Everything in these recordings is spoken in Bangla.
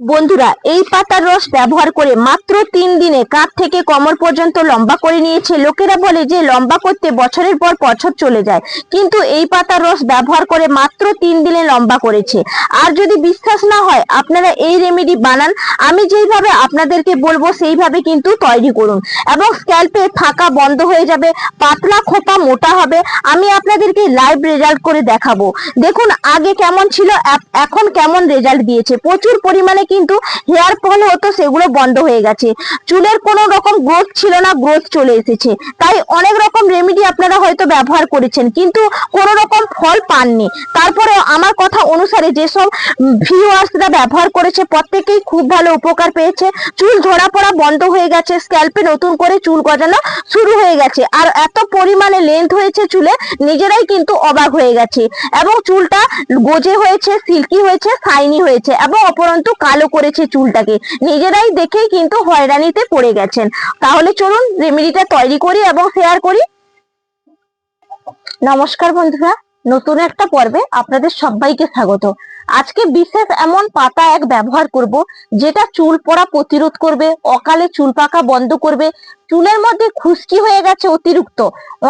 বন্ধুরা, এই পাতার রস ব্যবহার করে মাত্র 3 দিনে কাঁধ থেকে কোমর পর্যন্ত লম্বা করে নিয়েছে। লোকেরা বলে যে লম্বা করতে বছরের পর বছর চলে যায়, কিন্তু এই পাতার রস ব্যবহার করে মাত্র 3 দিনে লম্বা করেছে। আর যদি বিশ্বাস না হয়, আপনারা এই রেমেডি বানান, আমি যেইভাবে আপনাদেরকে বলবো সেইভাবে কিন্তু তৈরি করুন, এবং স্ক্যাল্পে থাকা বন্ধ হয়ে যাবে, পাতলা খোপা মোটা হবে। আমি আপনাদেরকে লাইভ রেজাল্ট করে দেখাবো। দেখুন আগে কেমন ছিল, এখন কেমন রেজাল্ট দিয়েছে। প্রচুর পরিমাণে কিন্তু হেয়ার ফল হতো, সেগুলো বন্ধ হয়ে গেছে। চুলের কোনো রকম গ্রোথ ছিল না, গ্রোথ চলে এসেছে। তাই অনেক রকম রেমেডি আপনারা হয়তো ব্যবহার করেছেন, কিন্তু কোনো রকম ফল পাননি। তারপরে আমার কথা অনুসারে যেসব ভিউয়ার্সরা ব্যবহার করেছে, প্রত্যেকেই খুব ভালো উপকার পেয়েছে। চুল ঝরা পড়া বন্ধ হয়ে গেছে, স্ক্যাল্পে নতুন করে চুল গজানো শুরু হয়ে গেছে, আর এত পরিমাণে লেন্থ হয়েছে চুলে, নিজেরাই কিন্তু অবাক হয়ে গেছে। এবং চুলটা গজে হয়েছে, সিল্কি হয়েছে, শাইনি হয়েছে, এবং অপরন্তু কালো করেছে চুলটাকে। নিজেরাই দেখেই কিন্তু হয়রানিতে পড়ে গেছেন। তাহলে চলুন রেমেডিটা তৈরি করি এবং শেয়ার করি। নমস্কার বন্ধুরা, নতুন একটা পর্বে আপনাদের সবাইকে স্বাগত। আজকে বিশেষ এমন পাতা এক ব্যবহার করব, যেটা চুল পড়া প্রতিরোধ করবে, অকালে চুল পাকা বন্ধ করবে। চুলের মধ্যে খুশকি হয়ে গেছে অতিরিক্ত,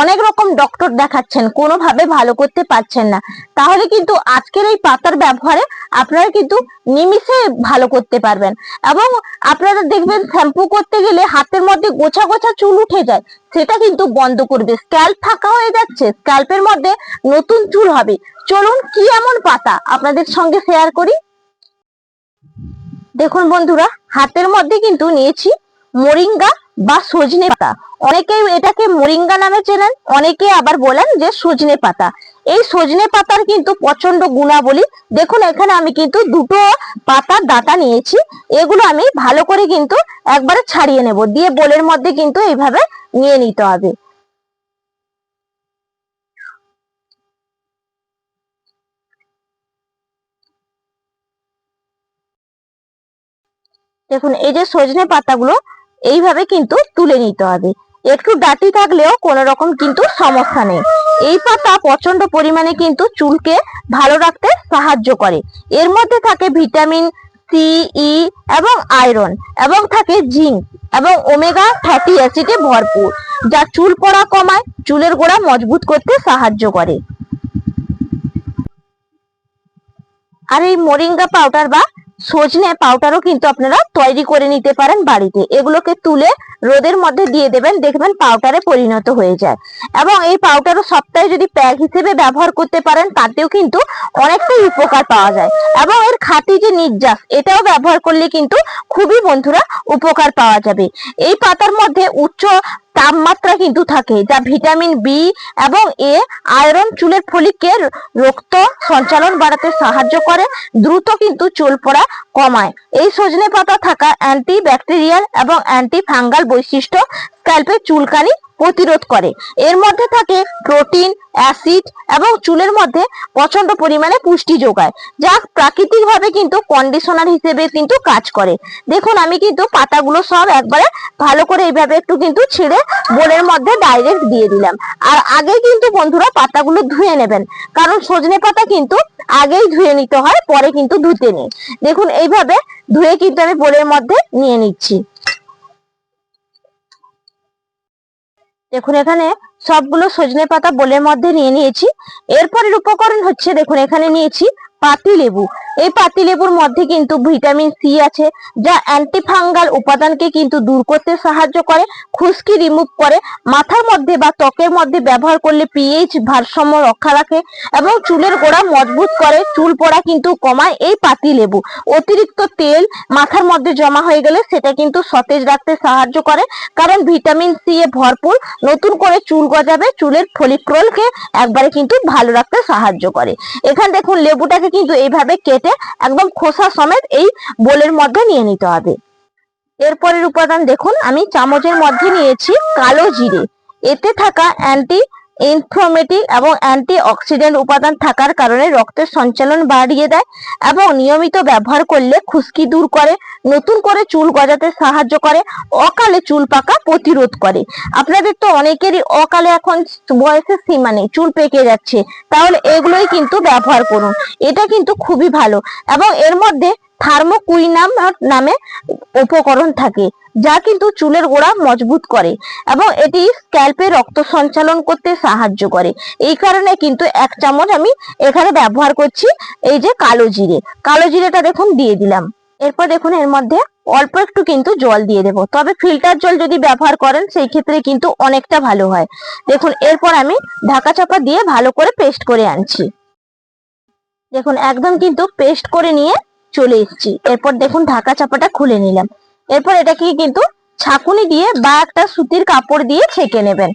অনেক রকম ডক্টর দেখাচ্ছেন, কোনোভাবে ভালো করতে পারছেন না। তাহলে কিন্তু আজকের এই পাতার ব্যবহারে আপনারা কিন্তু নিমিষে ভালো করতে পারবেন। এবং আপনারা দেখবেন শ্যাম্পু করতে গেলে হাতের মধ্যে গোছা গোছা চুল উঠে যায়, সেটা কিন্তু বন্ধ করবে। স্ক্যাল্প ফাঁকা হয়ে যাচ্ছে, স্ক্যাল্পের মধ্যে নতুন চুল হবে। চলুন কি এমন পাতা আপনাদের সঙ্গে শেয়ার করি। দেখুন বন্ধুরা, হাতের মধ্যে কিন্তু নিয়েছি মোরিঙ্গা বা সজনে পাতা। অনেকেই এটাকে মোরিঙ্গা নামে চেনেন, অনেকে আবার বলেন যে সজনে পাতা। এই সজনে পাতার কিন্তু প্রচন্ড গুণাবলী। দেখুন এখানে আমি কিন্তু দুটো পাতার ডাঁটা নিয়েছি, এগুলো আমি ভালো করে কিন্তু একবারে ছাড়িয়ে নেব, দিয়ে বোলের মধ্যে কিন্তু এইভাবে নিয়ে নিতে হবে। দেখুন এই যে সজনে পাতাগুলো এইভাবে কিন্তু তুলে নিতে হবে। একটু ডাঁটি থাকলেও কোনো রকম কিন্তু সমস্যা নেই। এই পাতা প্রচন্ড পরিমাণে কিন্তু চুলকে ভালো রাখতে সাহায্য করে। এর মধ্যে থাকে ভিটামিন সি, ই এবং আয়রন, এবং থাকে জিঙ্ক এবং ওমেগা ফ্যাটি অ্যাসিডে ভরপুর, যা চুল পড়া কমায়, চুলের গোড়া মজবুত করতে সাহায্য করে। আর এই মোরিঙ্গা পাউডার বা সজনে পাউডারও কিন্তু আপনারা তৈরি করে নিতে পারেন বাড়িতে। এগুলোকে তুলে রোদের মধ্যে দিয়ে দেবেন, দেখবেন পাউডারে পরিণত হয়ে যায়। এবং এই পাউডারও সপ্তাহে যদি প্যাক হিসেবে ব্যবহার করতে পারেন, তাতেও কিন্তু অনেকটাই উপকার পাওয়া যায়। এবং এর খাঁটি যে নির্যাস, এটাও ব্যবহার করলে কিন্তু খুবই বন্ধুরা উপকার পাওয়া যাবে। এই পাতার মধ্যে উচ্চ তাপমাত্রা কিন্তু থাকে, যা ভিটামিন বি এবং এ, আয়রন চুলের ফলিকের রক্ত সঞ্চালন বাড়াতে সাহায্য করে, দ্রুত কিন্তু চুল পড়া কমায়। এই সজনে পাতা থাকা অ্যান্টি ব্যাকটেরিয়াল এবং অ্যান্টি ফাঙ্গাল বৈশিষ্ট্য স্ক্যাল্পের চুলকানি প্রতিরোধ করে। এর মধ্যে থাকে প্রোটিন, অ্যাসিড এবং চুলের মধ্যে প্রচন্ড পরিমাণে পুষ্টি যোগায়, যা প্রাকৃতিক ভাবে কিন্তু কন্ডিশনার হিসেবে কিন্তু কাজ করে। দেখুন আমি কিন্তু পাতাগুলো সব একবারে ভালো করে এইভাবে একটু কিন্তু ছিঁড়ে বোলের মধ্যে ডাইরেক্ট দিয়ে দিলাম। আর আগে কিন্তু বন্ধুরা পাতাগুলো ধুয়ে নেবেন, কারণ সজনে পাতা কিন্তু আগেই ধুয়ে নিতে হয়, পরে কিন্তু ধুতে নেই। দেখুন এইভাবে ধুয়ে কিন্তু আমি বোলের মধ্যে নিয়ে নিচ্ছি। দেখুন এখানে সবগুলো সজনে পাতা বোলের মধ্যে নিয়ে নিয়েছি। এরপরের উপকরণ হচ্ছে, দেখুন এখানে নিয়েছি পাতি লেবু। এই পাতি লেবুর মধ্যে কিন্তু ভিটামিন সি আছে, যা অ্যান্টি ফাঙ্গাল উপাদানকে কিন্তু দূর করতে সাহায্য করে, খুশকি রিমুভ করে, মাথার মধ্যে বা ত্বকের মধ্যে ব্যবহার করলে পিএইচ ভারসাম্য রক্ষা রাখে, এবং চুলের গোড়া মজবুত করে, চুল পড়া কিন্তু কমায় এই পাতি লেবু। অতিরিক্ত তেল মাথার মধ্যে জমা হয়ে গেলে সেটা কিন্তু সতেজ রাখতে সাহায্য করে, কারণ ভিটামিন সি এ ভরপুর, নতুন করে চুল গজাবে, চুলের ফলিক্রলকে একবারে কিন্তু ভালো রাখতে সাহায্য করে। এখানে দেখুন লেবুটাকে কিন্তু এইভাবে কেটে একদম খোসা সমেত এই বোলের মধ্যে নিয়ে নিতে হবে। এরপরের উপাদান দেখুন, আমি চামচের মধ্যে নিয়েছি কালো জিরে। এতে থাকা অ্যান্টি ইনফ্লামেটরি এবং অ্যান্টি অক্সিডেন্ট উপাদান থাকার কারণে রক্তের সঞ্চালন বাড়িয়ে দেয়, এবং নিয়মিত ব্যবহার করলে খুশকি দূর করে, নতুন করে চুল গজাতে সাহায্য করে, অকালে চুল পাকা প্রতিরোধ করে। আপনাদের তো অনেকেরই অকালে এখন বয়সের সীমা নেই, চুল পেকে যাচ্ছে, তাহলে এগুলোই কিন্তু ব্যবহার করুন। এটা কিন্তু খুবই ভালো। এবং এর মধ্যে থার্মোকুইনাম নামে উপকরণ থাকে, যা কিন্তু চুলের গোড়া মজবুত করে এবং এটি স্ক্যাল্পে রক্ত সঞ্চালন করতে সাহায্য করে। এই কারণে কিন্তু 1 চামচ আমি এখানে ব্যবহার করছি এই যে কালো জিরে। কালো জিরেটা দেখুন দিয়ে দিলাম। এরপর দেখুন এর মধ্যে অল্প একটু কিন্তু জল দিয়ে দেবো, তবে ফিল্টার জল যদি ব্যবহার করেন সেই ক্ষেত্রে কিন্তু অনেকটা ভালো হয়। দেখুন এরপর আমি ঢাকা চাপা দিয়ে ভালো করে পেস্ট করে আনছি। দেখুন একদম কিন্তু পেস্ট করে নিয়ে চলে এসেছি। এরপর দেখুন ঢাকা চাপাটা খুলে নিলাম। এরপর এটাকে কিন্তু ছাঁকুনি দিয়ে বা একটা সুতির কাপড় দিয়ে ছেঁকে নেবেন।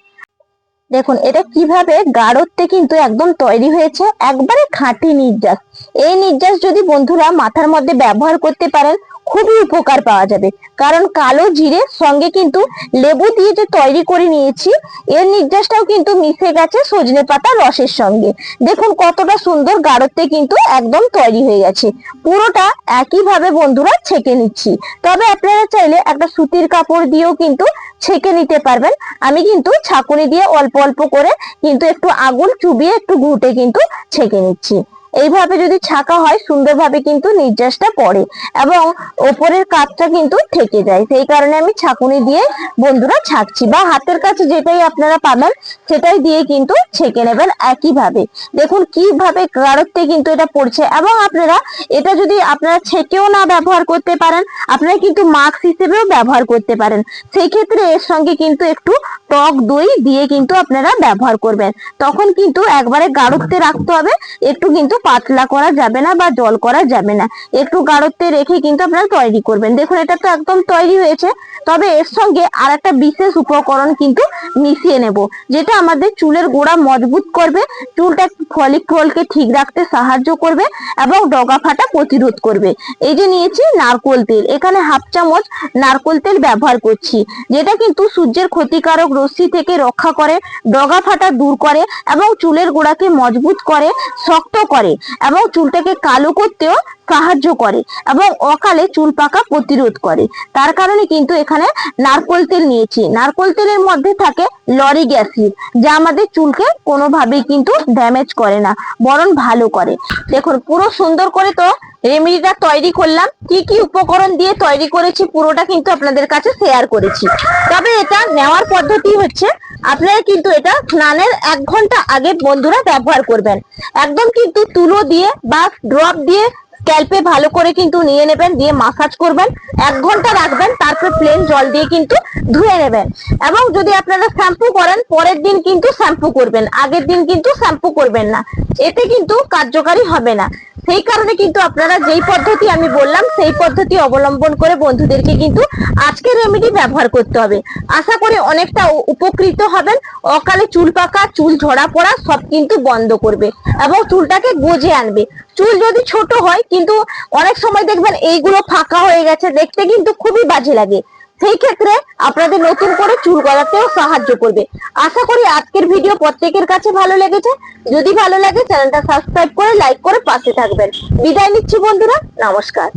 দেখুন এটা কিভাবে গাঢ়ত্বে কিন্তু একদম তৈরি হয়েছে, একবারে খাঁটি নির্যাস। এই নির্যাস যদি বন্ধুরা মাথার মধ্যে ব্যবহার করতে পারেন খুবই উপকার পাওয়া যাবে, কারণ কালো জিরের সঙ্গে কিন্তু লেবু দিয়ে যে তৈরি করে নিয়েছি এর নির্যাসটাও কিন্তু মিশে গেছে সজনে পাতা রসের সঙ্গে। দেখুন কতটা সুন্দর গাঢ়ত্বে কিন্তু একদম তৈরি হয়ে গেছে। পুরোটা একইভাবে বন্ধুরা ছেঁকে নিচ্ছি, তবে আপনারা চাইলে একটা সুতির কাপড় দিয়েও কিন্তু ছেঁকে নিতে পারবেন। আমি কিন্তু ছাঁকুনি দিয়ে অল্প অল্প করে কিন্তু একটু আগুন চুবিয়ে একটু ঘুটে কিন্তু ছেঁকে নিচ্ছি। এইভাবে যদি ছাঁকা হয় সুন্দরভাবে কিন্তু নির্যাসটা পড়ে এবং ওপরের কাপটা কিন্তু থেকে যায়। সেই কারণে আমি ছাঁকুনি দিয়ে বন্ধুরা ছাঁকছি, বা হাতের কাছে যেটাই আপনারা পাবেন সেটাই দিয়ে কিন্তু ছেঁকে নেবেন একইভাবে। দেখুন কিভাবে গাঢ়ত্বে কিন্তু এটা পড়ছে। এবং আপনারা এটা যদি আপনারা ছেঁকেও না ব্যবহার করতে পারেন, আপনারা কিন্তু মাস্ক হিসেবেও ব্যবহার করতে পারেন। সেই ক্ষেত্রে এর সঙ্গে কিন্তু একটু টক দই দিয়ে কিন্তু আপনারা ব্যবহার করবেন। তখন কিন্তু একবারে গাঢ়ত্বে রাখতে হবে, একটু কিন্তু পাতলা করা যাবে না বা জল করা যাবে না, একটু গাঢ়ত্বে রেখে কিন্তু আপনারা তৈরি করবেন। দেখুন এটা তো একদম তৈরি হয়েছে, তবে এর সঙ্গে আর একটা বিশেষ উপকরণ কিন্তু মিশিয়ে নেব, যেটা আমাদের চুলের গোড়া মজবুত করবে, চুলটা ফলিকলকে ঠিক রাখতে সাহায্য করবে এবং ডগা ফাটা প্রতিরোধ করবে। এই যে নিয়েছি নারকোল তেল, এখানে 1/2 চামচ নারকোল তেল ব্যবহার করছি, যেটা কিন্তু সূর্যের ক্ষতিকারক রশ্মি থেকে রক্ষা করে, ডগা ফাটা দূর করে এবং চুলের গোড়াকে মজবুত করে, শক্ত করে এবং চুলটাকে কালো করতেও সাহায্য করে এবং অকালে চুল পাকা প্রতিরোধ করে। তার কারণে কিন্তু এখানে নারকোল তেল নিয়েছি। নারকোল তেলের মধ্যে থাকে লরিক অ্যাসিড, যা আমাদের চুলকে কোনোভাবেই কিন্তু ড্যামেজ করে না, বরং ভালো করে। দেখুন পুরো সুন্দর করে তো রেমেডিটা তৈরি করলাম। কি কি উপকরণ দিয়ে তৈরি করেছি পুরোটা কিন্তু আপনাদের কাছে শেয়ার করেছি। তবে এটা নেওয়ার পদ্ধতি হচ্ছে, আপনারা কিন্তু এটা স্নানের 1 ঘন্টা আগে বন্ধুরা ব্যবহার করবেন। একদম কিন্তু তুলো দিয়ে বা ড্রপ দিয়ে স্ক্যাল্পে ভালো করে কিন্তু নিয়ে নেবেন, দিয়ে মাসাজ করবেন, 1 ঘন্টা রাখবেন, তারপর প্লেন জল দিয়ে কিন্তু ধুয়ে নেবেন। এবং যদি আপনারা শ্যাম্পু করেন পরের দিন কিন্তু শ্যাম্পু করবেন, আগের দিন কিন্তু শ্যাম্পু করবেন না, এতে কিন্তু কার্যকারী হবে না। সেই কারণে কিন্তু আপনারা যেই পদ্ধতি আমি বললাম সেই পদ্ধতি অবলম্বন করে বন্ধুদেরকে কিন্তু আজকের রেমেডি ব্যবহার করতে হবে। আশা করি অনেকটা উপকৃত হবেন। অকালে চুল পাকা, চুল ঝরা পড়া সব কিন্তু বন্ধ করবে এবং চুলটাকে গজে আনবে। চুল যদি ছোট হয় কিন্তু অনেক সময় দেখবেন এইগুলো ফাঁকা হয়ে গেছে, দেখতে কিন্তু খুবই বাজে লাগে। সেই ক্ষেত্রে আপনাদের নতুন করে চুল গজাতেও সাহায্য করবে। আশা করি আজকের ভিডিও প্রত্যেকের কাছে ভালো লেগেছে। যদি ভালো লাগে চ্যানেলটা সাবস্ক্রাইব করে লাইক করে পাশে থাকবেন। বিদায় নিচ্ছি বন্ধুরা, নমস্কার।